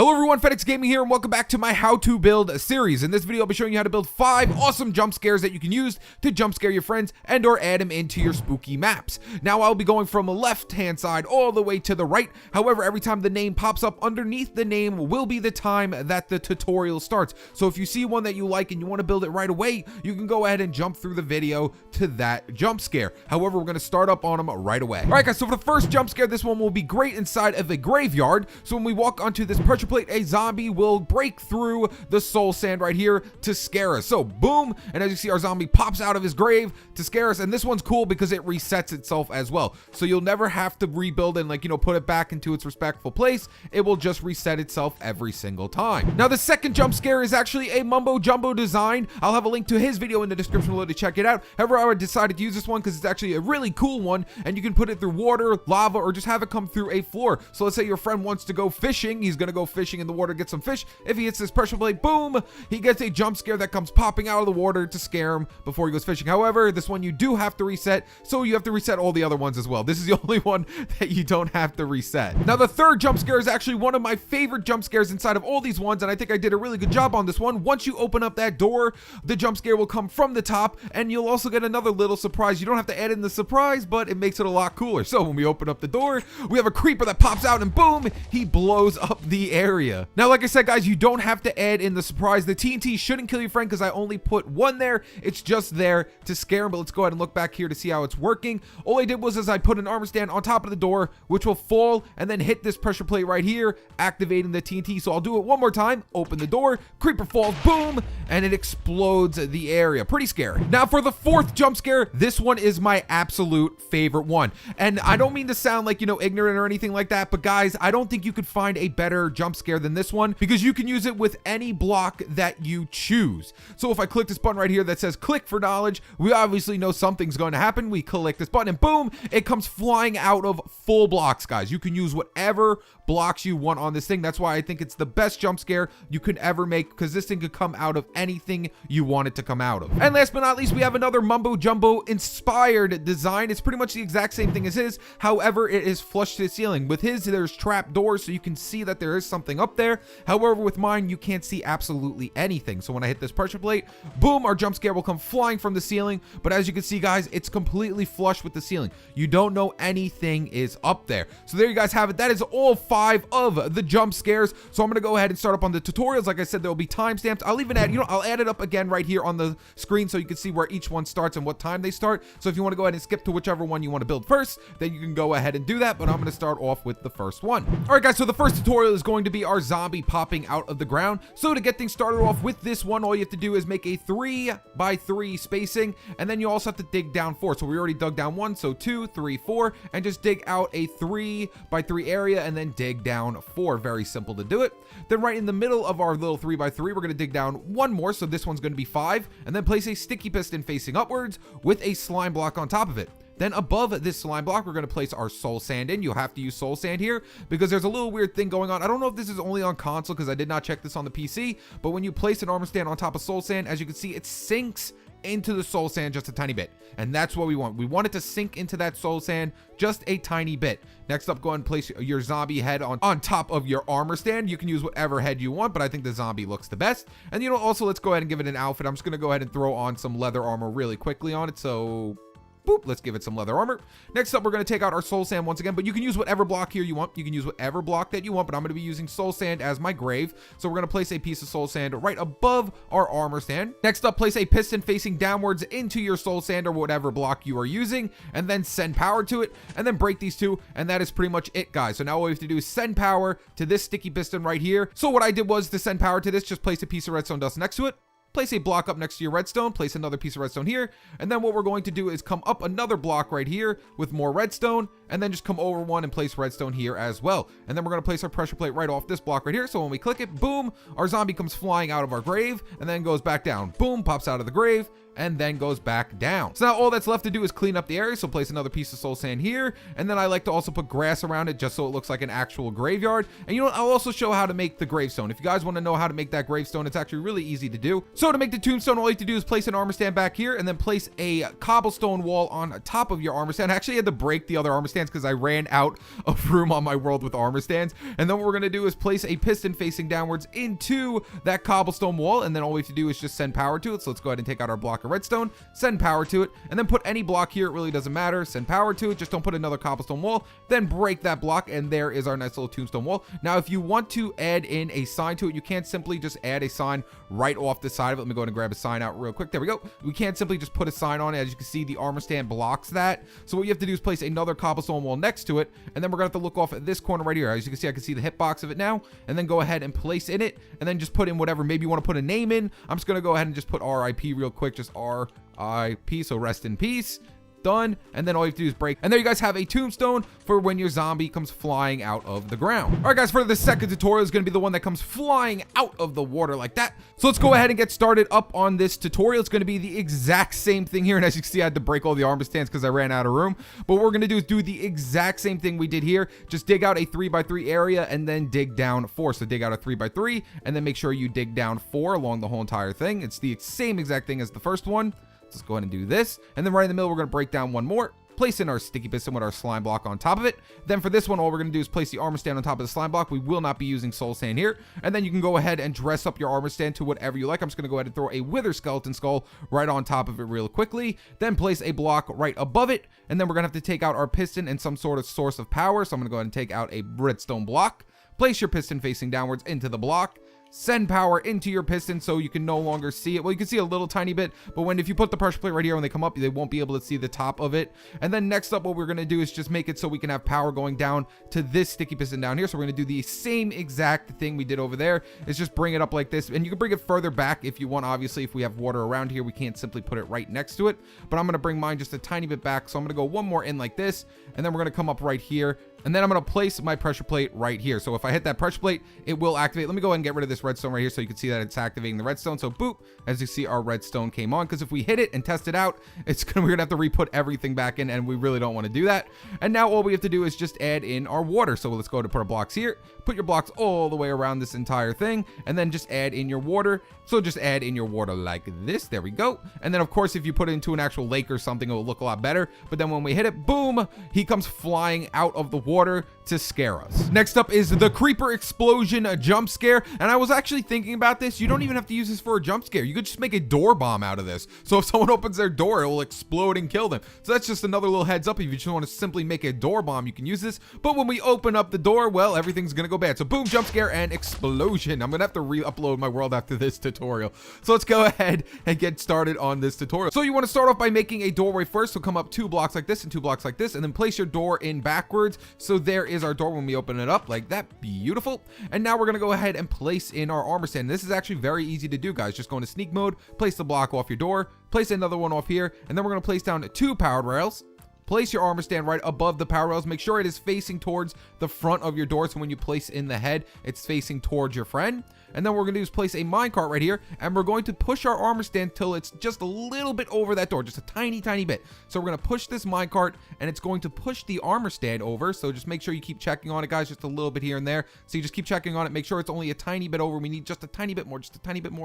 Hello everyone, FedEx Gaming here, and welcome back to my how to build series. In this video, I'll be showing you how to build 5 awesome jump scares that you can use to jump scare your friends and or add them into your spooky maps. Now, I'll be going from the left-hand side all the way to the right. However, every time the name pops up underneath the name will be the time that the tutorial starts. So if you see one that you like and you want to build it right away, you can go ahead and jump through the video to that jump scare. However, we're going to start up on them right away. All right, guys, so for the first jump scare, this one will be great inside of a graveyard. So when we walk onto this pressure plate, a zombie will break through the soul sand right here to scare us. So boom, and as you see, our zombie pops out of his grave to scare us. And this one's cool because it resets itself as well. So you'll never have to rebuild and put it back into its respectful place. It will just reset itself every single time. Now the second jump scare is actually a mumbo jumbo design. I'll have a link to his video in the description below to check it out. However, I decided to use this one because it's actually a really cool one, and you can put it through water, lava, or just have it come through a floor. So let's say your friend wants to go fishing. He's gonna go fishing in the water, get some fish. If he hits this pressure plate, boom, he gets a jump scare that comes popping out of the water to scare him before he goes fishing. However, this one you do have to reset, so you have to reset all the other ones as well. This is the only one that you don't have to reset. Now the third jump scare is actually one of my favorite jump scares inside of all these ones, and I think I did a really good job on this one. Once you open up that door, the jump scare will come from the top, and you'll also get another little surprise. You don't have to add in the surprise, but it makes it a lot cooler. So when we open up the door, we have a creeper that pops out, and boom, he blows up the area. Now, like I said, guys, you don't have to add in the surprise. The TNT shouldn't kill your friend because I only put one there. It's just there to scare him. But let's go ahead and look back here to see how it's working. All I did was I put an armor stand on top of the door, which will fall and then hit this pressure plate right here, activating the TNT. So I'll do it one more time. Open the door, creeper falls, boom, and it explodes the area. Pretty scary. Now for the fourth jump scare, this one is my absolute favorite one. And I don't mean to sound like, ignorant or anything like that, but guys, I don't think you could find a better jump scare than this one because you can use it with any block that you choose. So if I click this button right here that says click for knowledge, we obviously know something's going to happen. We click this button and boom, it comes flying out of full blocks, guys. You can use whatever blocks you want on this thing. That's why I think it's the best jump scare you could ever make, because this thing could come out of anything you want it to come out of. And last but not least, we have another mumbo jumbo inspired design. It's pretty much the exact same thing as his. However, it is flush to the ceiling. With his, there's trap doors, so you can see that there is something up there. However, with mine, you can't see absolutely anything. So when I hit this pressure plate, boom, our jump scare will come flying from the ceiling. But as you can see, guys, it's completely flush with the ceiling. You don't know anything is up there. So there you guys have it. That is all 5 of the jump scares. So I'm going to go ahead and start up on the tutorials. Like I said, there will be timestamps. I'll even add, I'll add it up again right here on the screen so you can see where each one starts and what time they start. So if you want to go ahead and skip to whichever one you want to build first, then you can go ahead and do that. But I'm going to start off with the first one. All right, guys, so the first tutorial is going to be our zombie popping out of the ground. So to get things started off with this one, all you have to do is make a 3x3 spacing, and then you also have to dig down 4. So we already dug down 1, so 2, 3, 4, and just dig out a 3x3 area and then dig down 4. Very simple to do it. Then right in the middle of our little 3x3, we're going to dig down 1 more, so this one's going to be 5, and then place a sticky piston facing upwards with a slime block on top of it. Then above this slime block, we're going to place our soul sand in. You'll have to use soul sand here because there's a little weird thing going on. I don't know if this is only on console because I did not check this on the PC, but when you place an armor stand on top of soul sand, as you can see, it sinks into the soul sand just a tiny bit, and that's what we want. We want it to sink into that soul sand just a tiny bit. Next up, go ahead and place your zombie head on top of your armor stand. You can use whatever head you want, but I think the zombie looks the best. And also, let's go ahead and give it an outfit. I'm just going to go ahead and throw on some leather armor really quickly on it. So boop, let's give it some leather armor. Next up, we're going to take out our soul sand once again, but you can use whatever block here you want. You can use whatever block that you want, but I'm going to be using soul sand as my grave. So we're going to place a piece of soul sand right above our armor stand. Next up, place a piston facing downwards into your soul sand or whatever block you are using, and then send power to it, and then break these two, and that is pretty much it, guys. So now all we have to do is send power to this sticky piston right here. So what I did was to send power to this, just place a piece of redstone dust next to it. Place a block up next to your redstone, place another piece of redstone here, and then what we're going to do is come up another block right here with more redstone, and then just come over one and place redstone here as well. And then we're going to place our pressure plate right off this block right here, so when we click it, boom, our zombie comes flying out of our grave, and then goes back down. Boom, pops out of the grave, and then goes back down. So now all that's left to do is clean up the area. So place another piece of soul sand here, and then I like to also put grass around it just so it looks like an actual graveyard. And you know what, I'll also show how to make the gravestone. If you guys want to know how to make that gravestone, it's actually really easy to do. So to make the tombstone, all you have to do is place an armor stand back here, and then place a cobblestone wall on top of your armor stand. I actually had to break the other armor stands because I ran out of room on my world with armor stands. And then what we're going to do is place a piston facing downwards into that cobblestone wall, and then all we have to do is just send power to it. So let's go ahead and take out our block of redstone, send power to it, and then put any block here. It really doesn't matter. Send power to it. Just don't put another cobblestone wall. Then break that block, and there is our nice little tombstone wall. Now, if you want to add in a sign to it, you can't simply just add a sign right off the side of it. Let me go ahead and grab a sign out real quick. There we go. We can't simply just put a sign on it. As you can see, the armor stand blocks that. So what you have to do is place another cobblestone wall next to it, and then we're gonna have to look off at this corner right here. As you can see the hitbox of it now, and then go ahead and place in it, and then just put in whatever. Maybe you want to put a name in. I'm just gonna go ahead and just put RIP real quick, just RIP, so rest in peace. Done. And then all you have to do is break, and there you guys have a tombstone for when your zombie comes flying out of the ground. All right guys, for the second tutorial is going to be the one that comes flying out of the water like that. So let's go ahead and get started up on this tutorial. It's going to be the exact same thing here, and as you can see, I had to break all the armor stands because I ran out of room. But what we're going to do is do the exact same thing we did here. Just dig out a 3x3 area and then dig down 4. So dig out a 3x3 and then make sure you dig down 4 along the whole entire thing. It's the same exact thing as the first one. Let's go ahead and do this, and then right in the middle we're going to break down one more, place in our sticky piston with our slime block on top of it. Then for this one, all we're going to do is place the armor stand on top of the slime block. We will not be using soul sand here. And then you can go ahead and dress up your armor stand to whatever you like. I'm just going to go ahead and throw a wither skeleton skull right on top of it real quickly, then place a block right above it, and then we're going to have to take out our piston and some sort of source of power. So I'm going to go ahead and take out a redstone block, place your piston facing downwards into the block, send power into your piston so you can no longer see it. Well, you can see a little tiny bit, but if you put the pressure plate right here, when they come up, they won't be able to see the top of it. And then next up, what we're going to do is just make it so we can have power going down to this sticky piston down here. So we're going to do the same exact thing we did over there. Is just bring it up like this, and you can bring it further back if you want. Obviously, if we have water around here, we can't simply put it right next to it, but I'm going to bring mine just a tiny bit back. So I'm going to go one more in like this, and then we're going to come up right here, and then I'm going to place my pressure plate right here. So if I hit that pressure plate, it will activate. Let me go ahead and get rid of this redstone right here so you can see that it's activating the redstone. So boop, as you see, our redstone came on, because if we hit it and test it out, we're gonna have to re-put everything back in, and we really don't want to do that. And now all we have to do is just add in our water. So let's go to put our blocks here, put your blocks all the way around this entire thing, and then just add in your water. So just add in your water like this. There we go. And then of course, if you put it into an actual lake or something, it will look a lot better. But then when we hit it, boom, he comes flying out of the water to scare us. Next up is the creeper explosion jump scare. And I was actually thinking about this. You don't even have to use this for a jump scare. You could just make a door bomb out of this. So if someone opens their door, it will explode and kill them. So that's just another little heads up. If you just want to simply make a door bomb, you can use this. But when we open up the door, well, everything's gonna go bad. So boom, jump scare and explosion. I'm gonna have to re-upload my world after this tutorial. So let's go ahead and get started on this tutorial. So you want to start off by making a doorway first. So come up 2 blocks like this and 2 blocks like this, and then place your door in backwards. So there is our door when we open it up like that. Beautiful. And now we're gonna go ahead and place in our armor stand. This is actually very easy to do, guys. Just go into sneak mode, place the block off your door, place another one off here, and then we're gonna place down 2 powered rails. Place your armor stand right above the power rails. Make sure it is facing towards the front of your door, so when you place in the head, it's facing towards your friend. And then what we're gonna do is place a minecart right here, and we're going to push our armor stand till it's just a little bit over that door, just a tiny bit. So we're gonna push this minecart, and it's going to push the armor stand over. So just make sure you keep checking on it, guys, just a little bit here and there. So you just keep checking on it, make sure it's only a tiny bit over. We need just a tiny bit more,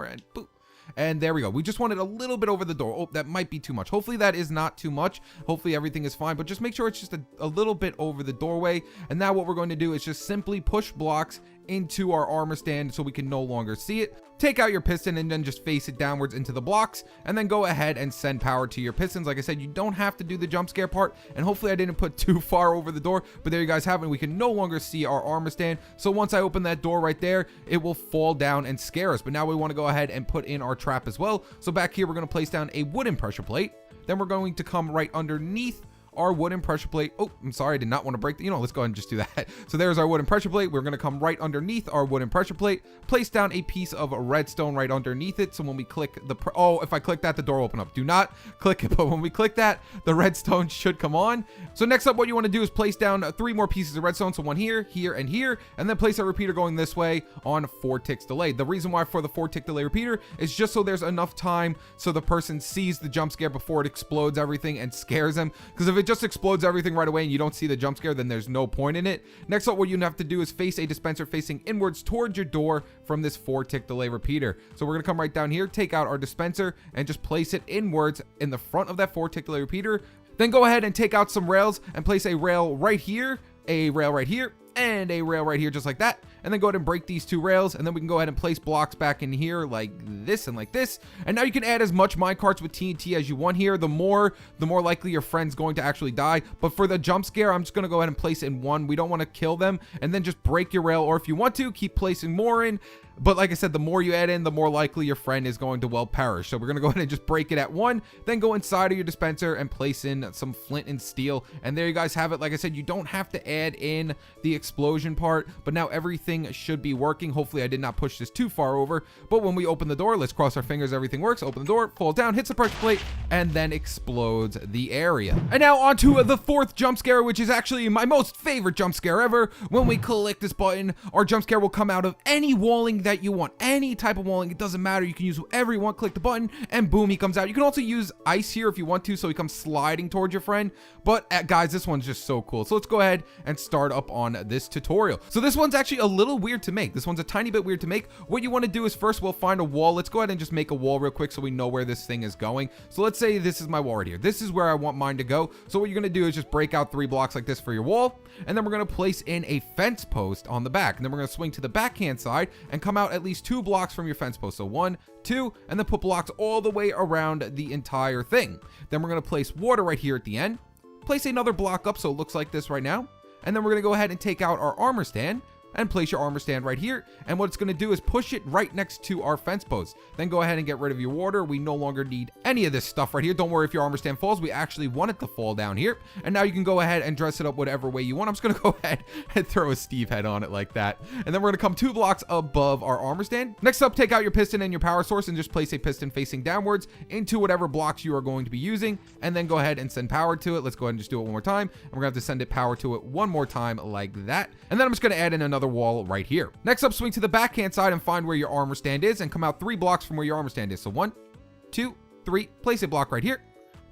and boop. And there we go. We just wanted a little bit over the door. Oh, that might be too much. Hopefully that is not too much. Hopefully everything is fine, but just make sure it's just a little bit over the doorway. And now what we're going to do is just simply push blocks into our armor stand so we can no longer see it. Take out your piston and then just face it downwards into the blocks, and then go ahead and send power to your pistons. Like I said, you don't have to do the jump scare part, and hopefully I didn't put too far over the door, but there you guys have it. We can no longer see our armor stand. So once I open that door right there, it will fall down and scare us. But now we want to go ahead and put in our trap as well. So back here, we're going to place down a wooden pressure plate. Then we're going to come right underneath our wooden pressure plate. Oh, I'm sorry, I did not want to break the, let's go ahead and just do that. So there's our wooden pressure plate. We're going to come right underneath our wooden pressure plate, place down a piece of redstone right underneath it. So when we click if I click that, the door will open up. Do not click it, but when we click that, the redstone should come on. So next up, what you want to do is place down 3 more pieces of redstone. So one here, here, and here, and then place a repeater going this way on 4 ticks delay. The reason why for the 4 tick delay repeater is just so there's enough time so the person sees the jump scare before it explodes everything and scares them. Because if it just explodes everything right away and you don't see the jump scare, then there's no point in it. Next up, what you have to do is face a dispenser facing inwards towards your door from this 4 tick delay repeater. So we're going to come right down here, take out our dispenser, and just place it inwards in the front of that 4 tick delay repeater. Then go ahead and take out some rails and place a rail right here, a rail right here, and a rail right here, just like that. And then go ahead and break these 2 rails, and then we can go ahead and place blocks back in here like this and like this. And now you can add as much minecarts with TNT as you want here. The more likely your friend's going to actually die. But for the jump scare, I'm just going to go ahead and place in 1. We don't want to kill them, and then just break your rail, or if you want to, keep placing more in. But like I said, the more you add in, the more likely your friend is going to well perish. So we're going to go ahead and just break it at 1, then go inside of your dispenser and place in some flint and steel. And there you guys have it. Like I said, you don't have to add in the explosion part, but now everything should be working. Hopefully I did not push this too far over, but when we open the door, let's cross our fingers everything works. Open the door, falls down, hits the pressure plate, and then explodes the area. And now on to the 4th jump scare, which is actually my most favorite jump scare ever. When we click this button, our jump scare will come out of any walling that you want, any type of walling. It doesn't matter, you can use whatever you want. Click the button and boom, he comes out. You can also use ice here if you want to, so he comes sliding towards your friend. But guys, this one's just so cool. So let's go ahead and start up on this tutorial. So this one's actually a little weird to make. This one's a tiny bit weird to make. What you want to do is first we'll find a wall. Let's go ahead and just make a wall real quick so we know where this thing is going. So let's say this is my wall right here. This is where I want mine to go. So what you're going to do is just break out 3 blocks like this for your wall, and then we're going to place in a fence post on the back, and then we're going to swing to the backhand side and come out at least 2 blocks from your fence post. So 1, 2, and then put blocks all the way around the entire thing. Then we're going to place water right here at the end, place another block up so it looks like this right now, and then we're going to go ahead and take out our armor stand and place your armor stand right here. And what it's going to do is push it right next to our fence post. Then go ahead and get rid of your water. We no longer need any of this stuff right here. Don't worry if your armor stand falls. We actually want it to fall down here. And now you can go ahead and dress it up whatever way you want. I'm just going to go ahead and throw a Steve head on it like that. And then we're going to come 2 blocks above our armor stand. Next up, take out your piston and your power source and just place a piston facing downwards into whatever blocks you are going to be using. And then go ahead and send power to it. Let's go ahead and just do it one more time. And we're going to have to send it power to it one more time like that. And then I'm just going to add in another wall right here. Next up, swing to the backhand side and find where your armor stand is and come out 3 blocks from where your armor stand is. So 1, 2, 3, place a block right here,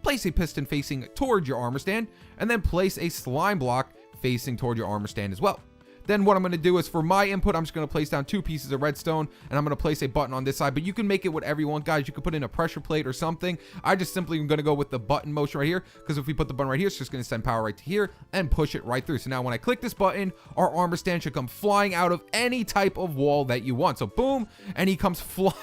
place a piston facing towards your armor stand, and then place a slime block facing toward your armor stand as well. Then what I'm going to do is for my input, I'm just going to place down 2 pieces of redstone, and I'm going to place a button on this side, but you can make it whatever you want, guys. You could put in a pressure plate or something. I just simply am going to go with the button motion right here, because if we put the button right here, it's just going to send power right to here and push it right through. So now when I click this button, our armor stand should come flying out of any type of wall that you want. So boom, and he comes flying.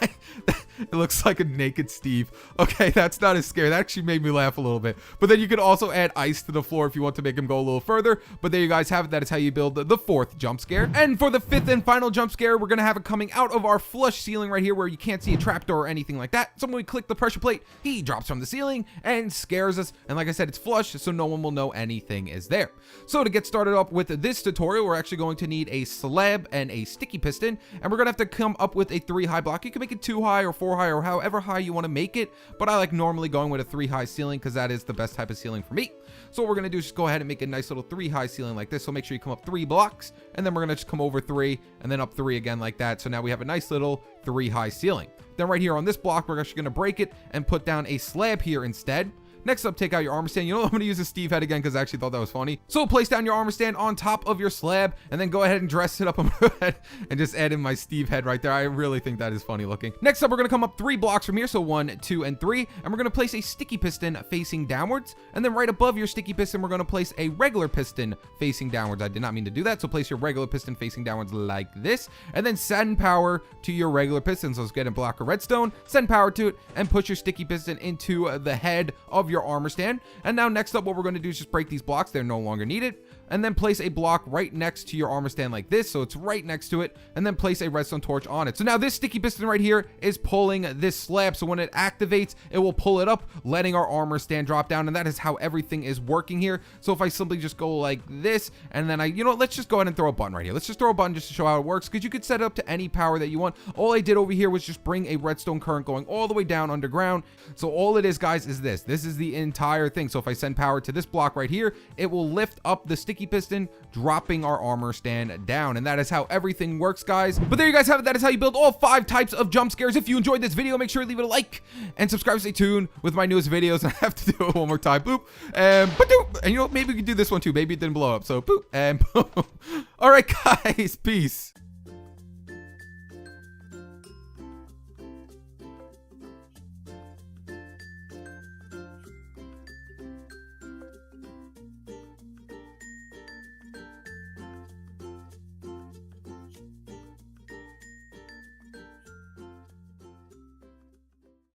It looks like a naked Steve. Okay, that's not as scary. That actually made me laugh a little bit. But then you can also add ice to the floor if you want to make him go a little further. But there you guys have it. That is how you build the 4th jump scare. And for the 5th and final jump scare, we're going to have it coming out of our flush ceiling right here where you can't see a trapdoor or anything like that. So when we click the pressure plate, he drops from the ceiling and scares us. And like I said, it's flush, so no one will know anything is there. So to get started up with this tutorial, we're actually going to need a slab and a sticky piston. And we're going to have to come up with a 3 high block. You can make it 2 high or 4 high or however high you want to make it. But I like normally going with a 3 high ceiling because that is the best type of ceiling for me. So what we're going to do is just go ahead and make a nice little 3 high ceiling like this. So make sure you come up 3 blocks, and then we're going to just come over 3 and then up 3 again like that. So now we have a nice little 3 high ceiling. Then right here on this block, we're actually going to break it and put down a slab here instead. Next up, take out your armor stand. You know what? I'm going to use a Steve head again because I actually thought that was funny. So place down your armor stand on top of your slab and then go ahead and dress it up and just add in my Steve head right there. I really think that is funny looking. Next up, we're going to come up 3 blocks from here. So 1, 2, and 3. And we're going to place a sticky piston facing downwards. And then right above your sticky piston, we're going to place a regular piston facing downwards. I did not mean to do that. So place your regular piston facing downwards like this. And then send power to your regular piston. So let's get a block of redstone, send power to it, and put your sticky piston into the head of your armor stand. And now next up, what we're going to do is just break these blocks. They're no longer needed. and then place a block right next to your armor stand like this, so it's right next to it, and then place a redstone torch on it. So now this sticky piston right here is pulling this slab, so when it activates, it will pull it up, letting our armor stand drop down, and that is how everything is working here. So if I simply just go like this, and then let's just go ahead and throw a button right here. Let's just throw a button just to show how it works, because you could set it up to any power that you want. All I did over here was just bring a redstone current going all the way down underground. So all it is, guys, is this is the entire thing. So if I send power to this block right here, it will lift up the sticky piston, dropping our armor stand down, and that is how everything works, guys. But there you guys have it. That is how you build all 5 types of jump scares. If you enjoyed this video, make sure to leave it a like and subscribe. Stay tuned with my newest videos. I have to do it one more time. Boop and boop. And maybe we can do this one too. Maybe it didn't blow up. So boop and boom. All right, guys, peace.